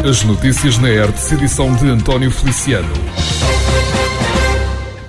As notícias na ERTE, edição de António Feliciano.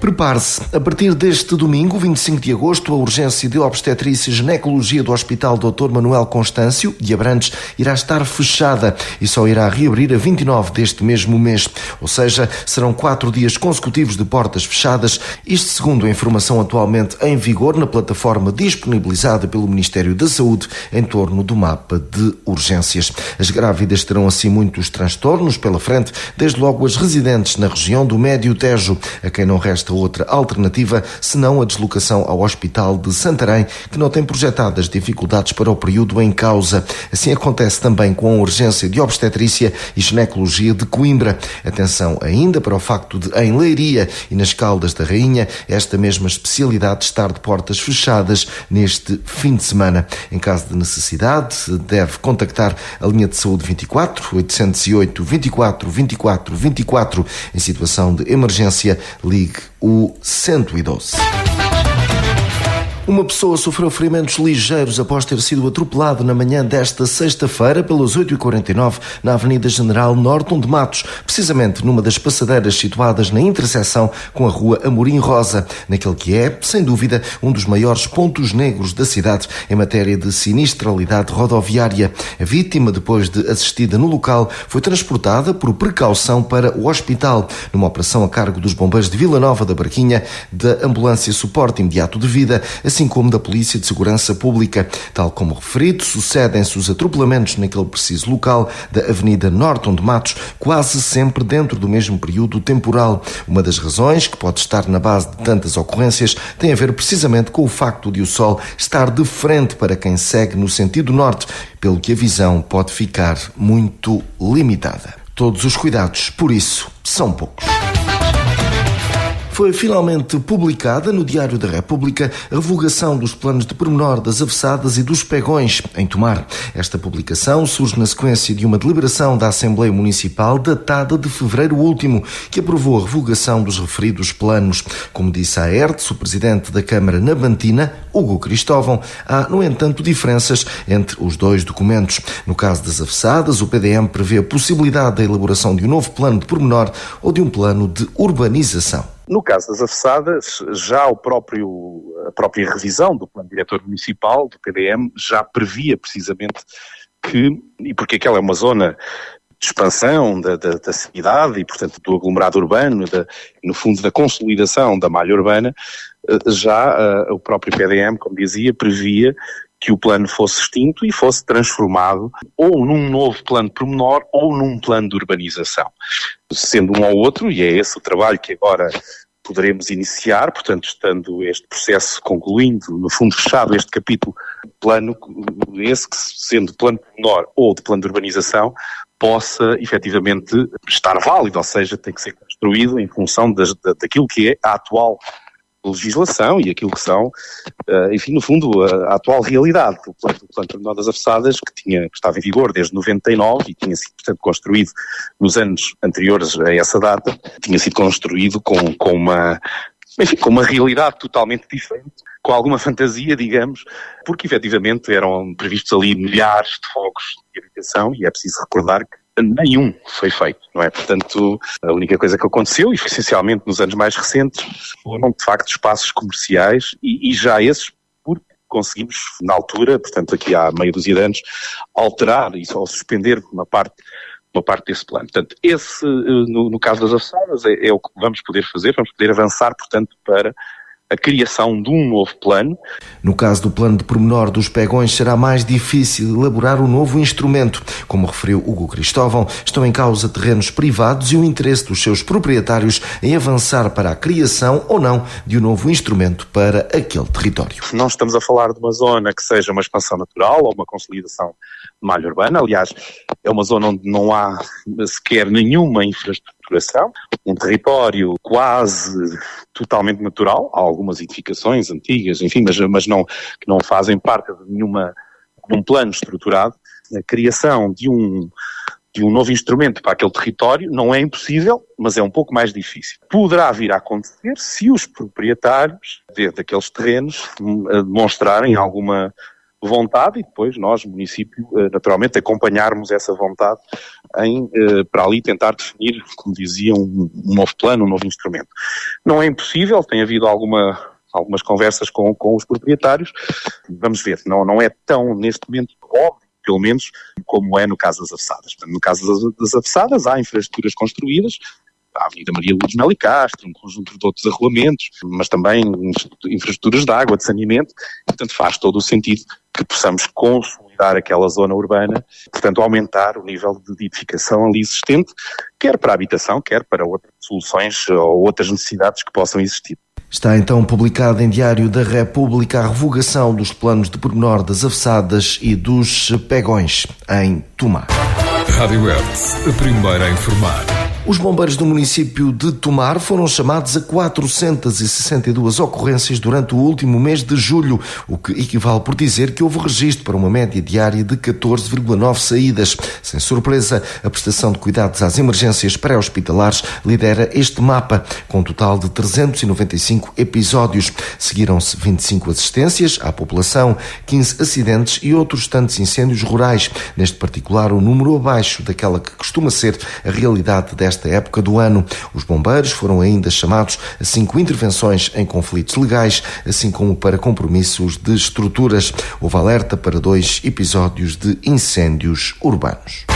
Prepare-se. A partir deste domingo, 25 de agosto, a urgência de obstetrícia e ginecologia do Hospital Dr. Manuel Constâncio, de Abrantes, irá estar fechada e só irá reabrir a 29 deste mesmo mês. Ou seja, serão 4 dias consecutivos de portas fechadas, isto segundo a informação atualmente em vigor na plataforma disponibilizada pelo Ministério da Saúde em torno do mapa de urgências. As grávidas terão assim muitos transtornos pela frente, desde logo as residentes na região do Médio Tejo, a quem não resta outra alternativa senão a deslocação ao Hospital de Santarém, que não tem projetadas dificuldades para o período em causa. Assim acontece também com a urgência de obstetrícia e ginecologia de Coimbra. Atenção ainda para o facto de, em Leiria e nas Caldas da Rainha, esta mesma especialidade estar de portas fechadas neste fim de semana. Em caso de necessidade, deve contactar a linha de saúde 24 808 24 24 24. Em situação de emergência, ligue o 112. Uma pessoa sofreu ferimentos ligeiros após ter sido atropelado na manhã desta sexta-feira pelas 8h49 na Avenida General Norton de Matos, precisamente numa das passadeiras situadas na interseção com a Rua Amorim Rosa, naquele que é, sem dúvida, um dos maiores pontos negros da cidade em matéria de sinistralidade rodoviária. A vítima, depois de assistida no local, foi transportada por precaução para o hospital, numa operação a cargo dos bombeiros de Vila Nova da Barquinha, da Ambulância Suporte Imediato de Vida, assim como da Polícia de Segurança Pública. Tal como referido, sucedem-se os atropelamentos naquele preciso local da Avenida Norton de Matos, quase sempre dentro do mesmo período temporal. Uma das razões, que pode estar na base de tantas ocorrências, tem a ver precisamente com o facto de o sol estar de frente para quem segue no sentido norte, pelo que a visão pode ficar muito limitada. Todos os cuidados, por isso, são poucos. Foi finalmente publicada no Diário da República a revogação dos planos de pormenor das Avessadas e dos Pegões, em Tomar. Esta publicação surge na sequência de uma deliberação da Assembleia Municipal datada de fevereiro último, que aprovou a revogação dos referidos planos. Como disse à ERTE, o presidente da Câmara Nabantina, Hugo Cristóvão, há, no entanto, diferenças entre os dois documentos. No caso das Avessadas, o PDM prevê a possibilidade da elaboração de um novo plano de pormenor ou de um plano de urbanização. No caso das Avessadas, já a própria revisão do Plano Diretor Municipal, do PDM, já previa precisamente que, e porque aquela é uma zona de expansão da cidade e, portanto, do aglomerado urbano, no fundo da consolidação da malha urbana, já o próprio PDM, como dizia, previa que o plano fosse extinto e fosse transformado ou num novo plano de pormenor ou num plano de urbanização. Sendo um ou outro, e é esse o trabalho que agora poderemos iniciar, portanto, estando este processo concluindo, no fundo fechado este capítulo, plano, esse que sendo plano de pormenor ou de plano de urbanização, possa efetivamente estar válido, ou seja, tem que ser construído em função daquilo que é a atual legislação e aquilo que são, enfim, no fundo, a atual realidade do plano de pormenor das Avessadas, que estava em vigor desde 99 e tinha sido, portanto, construído nos anos anteriores a essa data, tinha sido construído com uma realidade totalmente diferente, com alguma fantasia, digamos, porque efetivamente eram previstos ali milhares de fogos de habitação e é preciso recordar que nenhum foi feito, não é? Portanto, a única coisa que aconteceu, e essencialmente nos anos mais recentes, foram de facto espaços comerciais e já esses, porque conseguimos, na altura, portanto aqui há meia dúzia de anos, alterar isso ou suspender uma parte desse plano. Portanto, esse, no caso das Avessadas, é o que vamos poder fazer, vamos poder avançar, portanto, para a criação de um novo plano. No caso do plano de pormenor dos Pegões, será mais difícil elaborar um novo instrumento. Como referiu Hugo Cristóvão, estão em causa terrenos privados e o interesse dos seus proprietários em avançar para a criação ou não de um novo instrumento para aquele território. Não estamos a falar de uma zona que seja uma expansão natural ou uma consolidação de malha urbana. Aliás, é uma zona onde não há sequer nenhuma infraestruturação, um território quase totalmente natural, há algumas edificações antigas, enfim, mas que não fazem parte de um plano estruturado. A criação de um novo instrumento para aquele território não é impossível, mas é um pouco mais difícil. Poderá vir a acontecer se os proprietários daqueles terrenos demonstrarem alguma vontade e depois nós, município, naturalmente acompanharmos essa vontade em, para ali tentar definir, como dizia, um novo plano, um novo instrumento. Não é impossível, tem havido algumas conversas com os proprietários, vamos ver, não é tão, neste momento, óbvio, pelo menos, como é no caso das Avessadas. Portanto, no caso das Avessadas há infraestruturas construídas, a Avenida Maria Lourdes Melo e Castro, um conjunto de outros arruamentos, mas também infraestruturas de água, de saneamento, portanto faz todo o sentido que possamos consolidar aquela zona urbana, portanto aumentar o nível de edificação ali existente, quer para a habitação, quer para outras soluções ou outras necessidades que possam existir. Está então publicada em Diário da República a revogação dos planos de pormenor das Avessadas e dos Pegões em Tomar. Rádio Hertz, a primeira a informar. Os bombeiros do município de Tomar foram chamados a 462 ocorrências durante o último mês de julho, o que equivale por dizer que houve registro para uma média diária de 14,9 saídas. Sem surpresa, a prestação de cuidados às emergências pré-hospitalares lidera este mapa, com um total de 395 episódios. Seguiram-se 25 assistências à população, 15 acidentes e outros tantos incêndios rurais, neste particular um número abaixo daquela que costuma ser a realidade desta época do ano. Os bombeiros foram ainda chamados a 5 intervenções em conflitos legais, assim como para compromissos de estruturas. Houve alerta para 2 episódios de incêndios urbanos.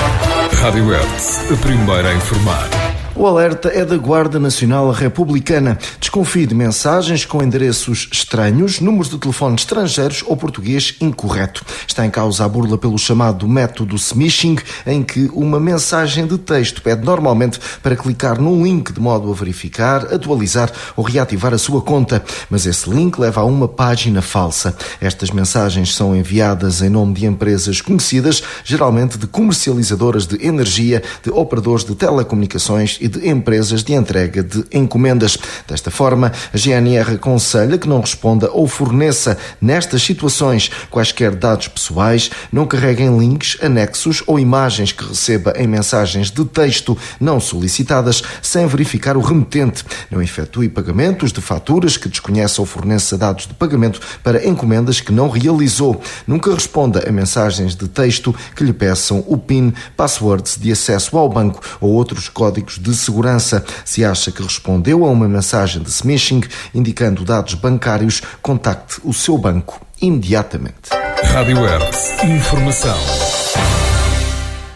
Rádio Hertz, a primeira a informar. O alerta é da Guarda Nacional Republicana. Desconfie de mensagens com endereços estranhos, números de telefone estrangeiros ou português incorreto. Está em causa a burla pelo chamado método smishing, em que uma mensagem de texto pede normalmente para clicar num link de modo a verificar, atualizar ou reativar a sua conta. Mas esse link leva a uma página falsa. Estas mensagens são enviadas em nome de empresas conhecidas, geralmente de comercializadoras de energia, de operadores de telecomunicações e de empresas de entrega de encomendas. Desta forma, a GNR aconselha que não responda ou forneça nestas situações quaisquer dados pessoais, não carreguem links, anexos ou imagens que receba em mensagens de texto não solicitadas sem verificar o remetente, não efetue pagamentos de faturas que desconheça ou forneça dados de pagamento para encomendas que não realizou, nunca responda a mensagens de texto que lhe peçam o PIN, passwords de acesso ao banco ou outros códigos de segurança. Se acha que respondeu a uma mensagem de smishing indicando dados bancários, contacte o seu banco imediatamente. Rádio Hertz, informação.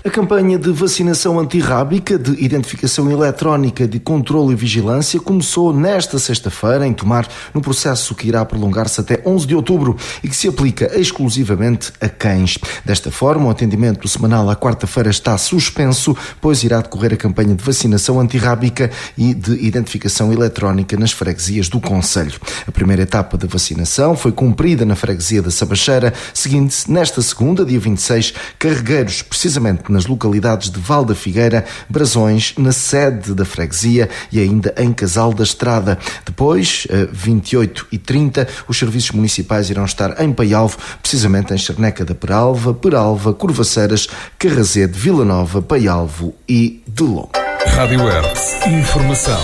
A campanha de vacinação antirrábica, de identificação eletrónica, de controle e vigilância começou nesta sexta-feira em Tomar, num processo que irá prolongar-se até 11 de outubro e que se aplica exclusivamente a cães. Desta forma, o atendimento semanal à quarta-feira está suspenso, pois irá decorrer a campanha de vacinação antirrábica e de identificação eletrónica nas freguesias do concelho. A primeira etapa da vacinação foi cumprida na freguesia da Sabacheira, seguindo-se nesta segunda, dia 26, Carregueiros, precisamente nas localidades de Val da Figueira, Brasões, na sede da freguesia e ainda em Casal da Estrada. Depois, a 28 e 30, os serviços municipais irão estar em Paialvo, precisamente em Charneca da Peralva, Curvaceiras, Carrazede, Vila Nova, Paialvo e Delon. Rádio Hertz, informação.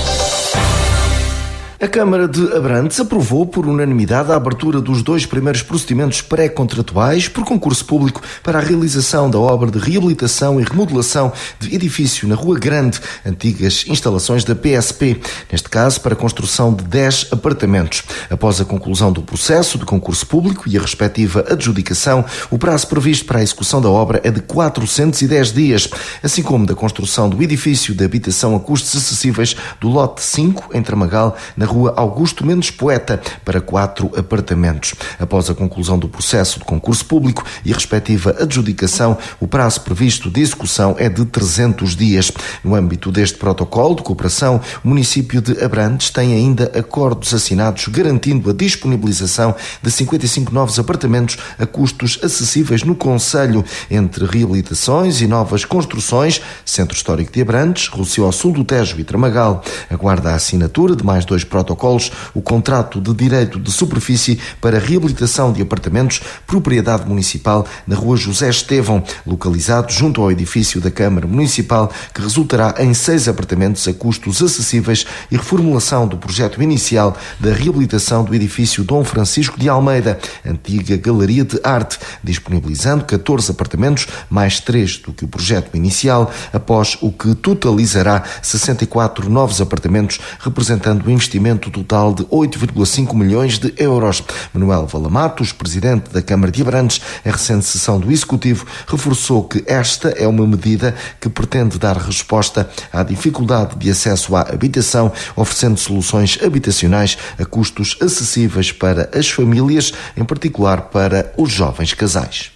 A Câmara de Abrantes aprovou por unanimidade a abertura dos 2 primeiros procedimentos pré-contratuais por concurso público para a realização da obra de reabilitação e remodelação de edifício na Rua Grande, antigas instalações da PSP, neste caso para a construção de 10 apartamentos. Após a conclusão do processo de concurso público e a respectiva adjudicação, o prazo previsto para a execução da obra é de 410 dias, assim como da construção do edifício de habitação a custos acessíveis do lote 5, em Tramagal, na Rua Augusto Mendes Poeta, para 4 apartamentos. Após a conclusão do processo de concurso público e a respectiva adjudicação, o prazo previsto de execução é de 300 dias. No âmbito deste protocolo de cooperação, o município de Abrantes tem ainda acordos assinados garantindo a disponibilização de 55 novos apartamentos a custos acessíveis no concelho, entre reabilitações e novas construções, Centro Histórico de Abrantes, Rossio ao Sul do Tejo e Tramagal. Aguarda a assinatura de mais 2 protocolos protocolos o contrato de direito de superfície para reabilitação de apartamentos propriedade municipal na Rua José Estevão, localizado junto ao edifício da Câmara Municipal, que resultará em 6 apartamentos a custos acessíveis e reformulação do projeto inicial da reabilitação do edifício Dom Francisco de Almeida, antiga Galeria de Arte, disponibilizando 14 apartamentos, mais 3 do que o projeto inicial, após o que totalizará 64 novos apartamentos, representando um investimento total de 8,5 milhões de euros. Manuel Valamatos, presidente da Câmara de Abrantes, em recente sessão do Executivo, reforçou que esta é uma medida que pretende dar resposta à dificuldade de acesso à habitação, oferecendo soluções habitacionais a custos acessíveis para as famílias, em particular para os jovens casais.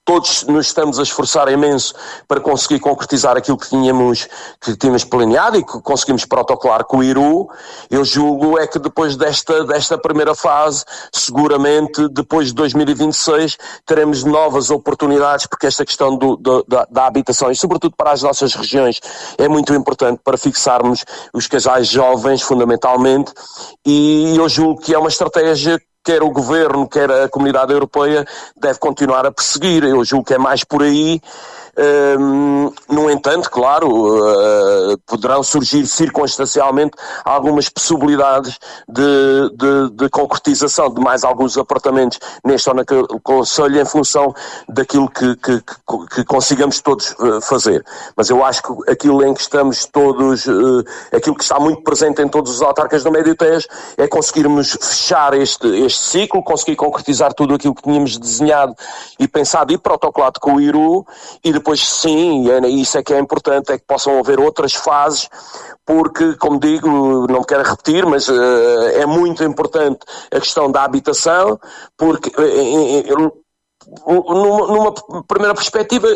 Todos nos estamos a esforçar imenso para conseguir concretizar aquilo que tínhamos planeado e que conseguimos protocolar com o IRU. Eu julgo é que depois desta primeira fase, seguramente depois de 2026, teremos novas oportunidades, porque esta questão da habitação, e sobretudo para as nossas regiões, é muito importante para fixarmos os casais jovens, fundamentalmente, e eu julgo que é uma estratégia quer o Governo, quer a Comunidade Europeia, deve continuar a perseguir. Eu julgo que é mais por aí. No entanto, claro, poderão surgir circunstancialmente algumas possibilidades de concretização de mais alguns apartamentos neste ou naquele concelho, em função daquilo que consigamos todos fazer. Mas eu acho que aquilo em que estamos todos, aquilo que está muito presente em todos os autarcas do Médio Tejo, é conseguirmos fechar este ciclo, conseguir concretizar tudo aquilo que tínhamos desenhado e pensado e protocolado com o IRU, e depois sim, isso é que é importante, é que possam haver outras fases, porque, como digo, não me quero repetir, mas é muito importante a questão da habitação, porque numa primeira perspectiva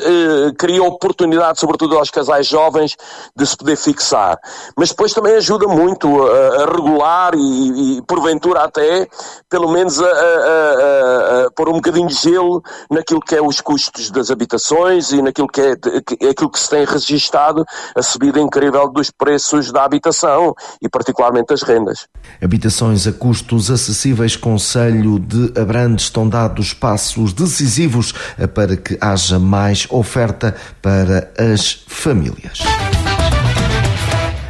cria oportunidade, sobretudo aos casais jovens, de se poder fixar, mas depois também ajuda muito a regular e porventura até, pelo menos a pôr um bocadinho de gelo naquilo que é os custos das habitações e naquilo que é aquilo que se tem registado, a subida incrível dos preços da habitação e particularmente das rendas. Habitações a custos acessíveis. Concelho de Abrantes, estão dados passos decisivos para que haja mais oferta para as famílias.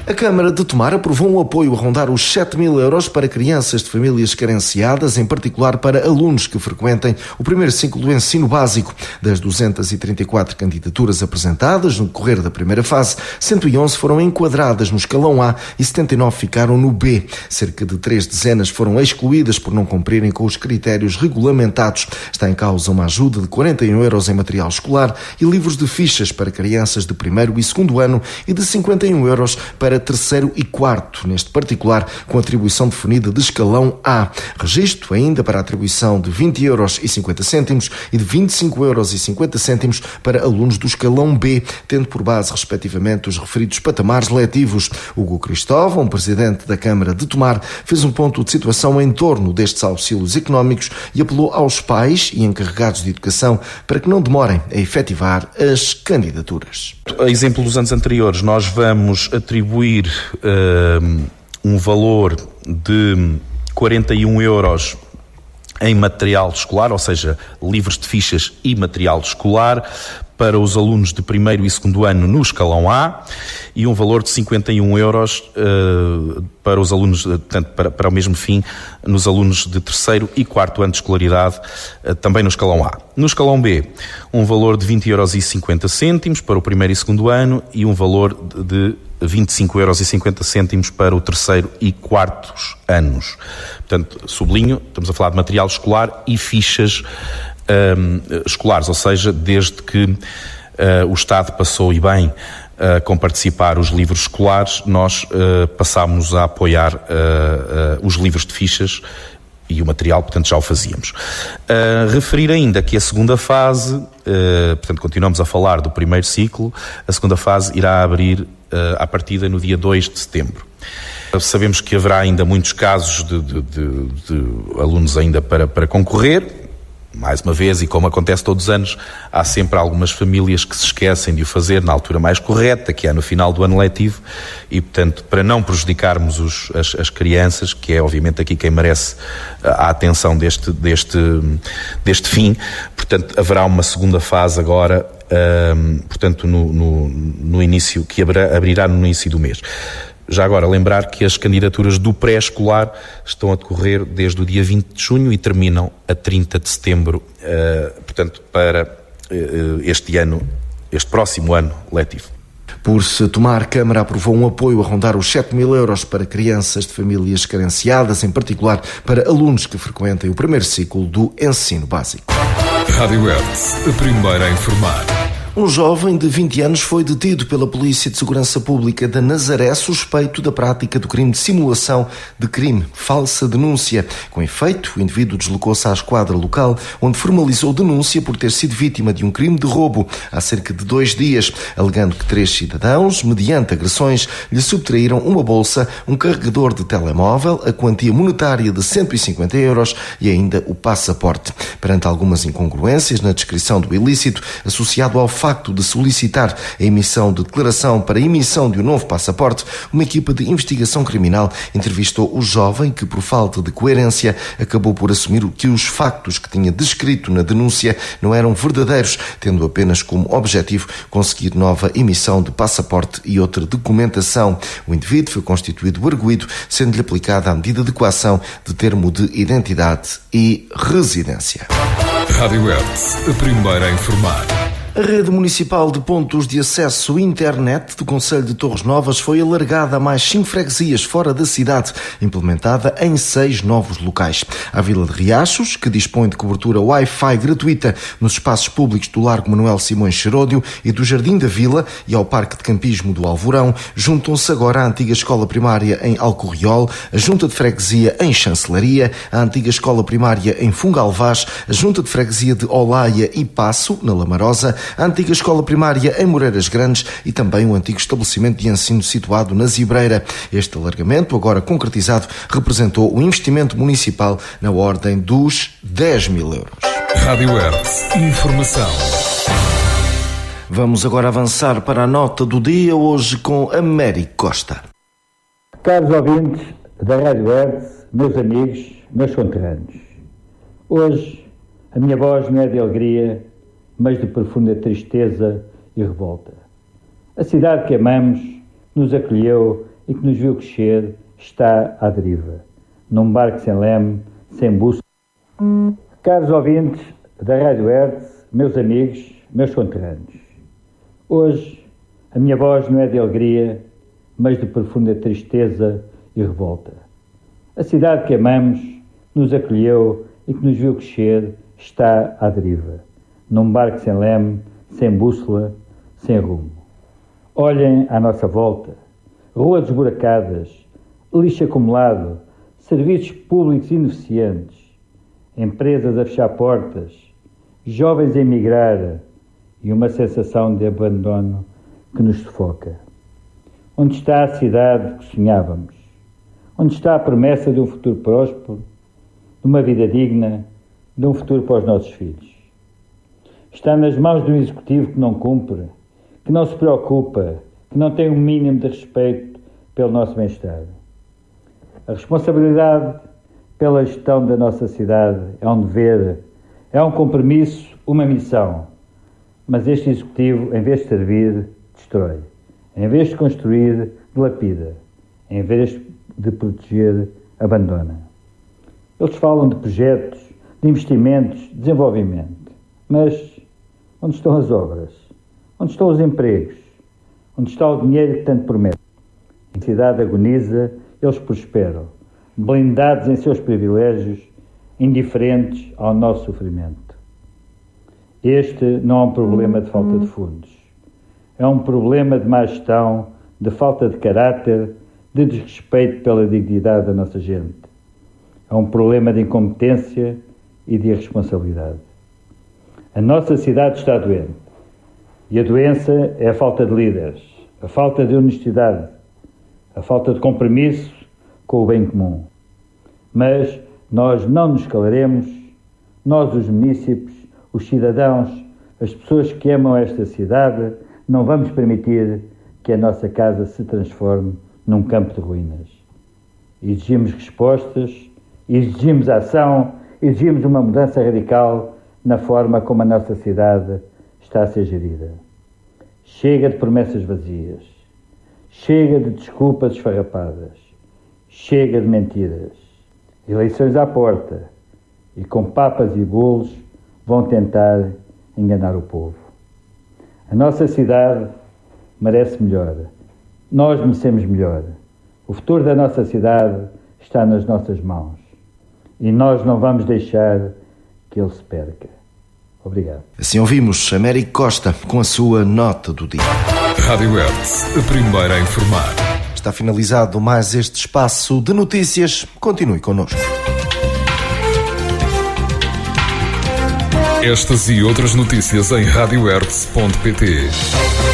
A Câmara de Tomar aprovou um apoio a rondar os 7.000 euros para crianças de famílias carenciadas, em particular para alunos que frequentem o primeiro ciclo do ensino básico. Das 234 candidaturas apresentadas no decorrer da primeira fase, 111 foram enquadradas no escalão A e 79 ficaram no B. Cerca de 3 dezenas foram excluídas por não cumprirem com os critérios regulamentados. Está em causa uma ajuda de 41 euros em material escolar e livros de fichas para crianças de primeiro e segundo ano e de 51 euros para terceiro e quarto, neste particular com atribuição definida de escalão A. Registro ainda para a atribuição de 20 euros e 50 cêntimos e de 25 euros e 50 cêntimos para alunos do escalão B, tendo por base respectivamente os referidos patamares letivos. Hugo Cristóvão, presidente da Câmara de Tomar, fez um ponto de situação em torno destes auxílios económicos e apelou aos pais e encarregados de educação para que não demorem a efetivar as candidaturas. A exemplo dos anos anteriores, nós vamos atribuir um valor de 41 euros em material escolar, ou seja, livros de fichas e material escolar, para os alunos de primeiro e segundo ano no escalão A, e um valor de 51 euros para os alunos, portanto, para o mesmo fim, nos alunos de terceiro e quarto ano de escolaridade, também no escalão A. No escalão B, um valor de 20 euros e 50 cêntimos para o primeiro e segundo ano e um valor de 25 euros e 50 cêntimos para o terceiro e quartos anos. Portanto, sublinho, estamos a falar de material escolar e fichas escolares, ou seja, desde que o Estado passou, e bem, com participar os livros escolares, nós passámos a apoiar os livros de fichas e o material, portanto, já o fazíamos. Referir ainda que a segunda fase, portanto, continuamos a falar do primeiro ciclo, a segunda fase irá abrir à partida no dia 2 de setembro. Sabemos que haverá ainda muitos casos de alunos ainda para concorrer, mais uma vez, e como acontece todos os anos, há sempre algumas famílias que se esquecem de o fazer na altura mais correta, que é no final do ano letivo, e portanto, para não prejudicarmos as crianças, que é obviamente aqui quem merece a atenção deste fim, portanto, haverá uma segunda fase agora, portanto, no início, que abrirá no início do mês. Já agora, lembrar que as candidaturas do pré-escolar estão a decorrer desde o dia 20 de junho e terminam a 30 de setembro, portanto, para este próximo ano letivo. Por se tomar, a Câmara aprovou um apoio a rondar os 7.000 euros para crianças de famílias carenciadas, em particular para alunos que frequentem o primeiro ciclo do ensino básico. Rádio Hertz, a primeira a informar. Um jovem de 20 anos foi detido pela Polícia de Segurança Pública da Nazaré suspeito da prática do crime de simulação de crime, falsa denúncia. Com efeito, o indivíduo deslocou-se à esquadra local, onde formalizou denúncia por ter sido vítima de um crime de roubo há cerca de 2 dias, alegando que 3 cidadãos, mediante agressões, lhe subtraíram uma bolsa, um carregador de telemóvel, a quantia monetária de 150 euros e ainda o passaporte. Perante algumas incongruências na descrição do ilícito, associado ao facto de solicitar a emissão de declaração para a emissão de um novo passaporte, uma equipa de investigação criminal entrevistou o jovem que, por falta de coerência, acabou por assumir que os factos que tinha descrito na denúncia não eram verdadeiros, tendo apenas como objetivo conseguir nova emissão de passaporte e outra documentação. O indivíduo foi constituído arguido, sendo-lhe aplicada a medida de coação de termo de identidade e residência. Rádio Hertz, a primeira a informar. A rede municipal de pontos de acesso à internet do Concelho de Torres Novas foi alargada a mais 5 freguesias fora da cidade, implementada em 6 novos locais. À Vila de Riachos, que dispõe de cobertura Wi-Fi gratuita nos espaços públicos do Largo Manuel Simões Seródio e do Jardim da Vila, e ao Parque de Campismo do Alvorão, juntam-se agora a antiga escola primária em Alcorriol, a Junta de Freguesia em Chancelaria, a antiga escola primária em Fungalvaz, a Junta de Freguesia de Olaia e Passo, na Lamarosa, a antiga escola primária em Moreiras Grandes e também o antigo estabelecimento de ensino situado na Zibreira. Este alargamento, agora concretizado, representou um investimento municipal na ordem dos 10.000 euros. Rádio Hertz, informação. Vamos agora avançar para a nota do dia, hoje com Américo Costa. Caros ouvintes da Rádio Hertz, meus amigos, meus conterrâneos, hoje a minha voz não é de alegria, mas de profunda tristeza e revolta. A cidade que amamos, nos acolheu e que nos viu crescer, está à deriva, num barco sem leme, sem bússola. Caros ouvintes da Rádio Hertz, meus amigos, meus conterrâneos, hoje a minha voz não é de alegria, mas de profunda tristeza e revolta. A cidade que amamos, nos acolheu e que nos viu crescer, está à deriva, num barco sem leme, sem bússola, sem rumo. Olhem à nossa volta, ruas esburacadas, lixo acumulado, serviços públicos ineficientes, empresas a fechar portas, jovens a emigrar e uma sensação de abandono que nos sufoca. Onde está a cidade que sonhávamos? Onde está a promessa de um futuro próspero, de uma vida digna, de um futuro para os nossos filhos? Está nas mãos de um executivo que não cumpre, que não se preocupa, que não tem um mínimo de respeito pelo nosso bem-estar. A responsabilidade pela gestão da nossa cidade é um dever, é um compromisso, uma missão. Mas este executivo, em vez de servir, destrói. Em vez de construir, dilapida. Em vez de proteger, abandona. Eles falam de projetos, de investimentos, de desenvolvimento. Mas onde estão as obras? Onde estão os empregos? Onde está o dinheiro que tanto promete? A cidade agoniza, eles prosperam, blindados em seus privilégios, indiferentes ao nosso sofrimento. Este não é um problema de falta de fundos. É um problema de má gestão, de falta de caráter, de desrespeito pela dignidade da nossa gente. É um problema de incompetência e de irresponsabilidade. A nossa cidade está doente. E a doença é a falta de líderes, a falta de honestidade, a falta de compromisso com o bem comum. Mas nós não nos calaremos, Nós, os munícipes, os cidadãos, as pessoas que amam esta cidade, não vamos permitir que a nossa casa se transforme num campo de ruínas. Exigimos respostas, exigimos ação, exigimos uma mudança radical na forma como a nossa cidade está a ser gerida. Chega de promessas vazias. Chega de desculpas esfarrapadas. Chega de mentiras. Eleições à porta e com papas e bolos vão tentar enganar o povo. A nossa cidade merece melhor. Nós merecemos melhor. O futuro da nossa cidade está nas nossas mãos. E nós não vamos deixar que ele se perca. Obrigado. Assim ouvimos Américo Costa com a sua nota do dia. Rádio Hertz, a primeira a informar. Está finalizado mais este espaço de notícias. Continue connosco. Estas e outras notícias em radiohertz.pt.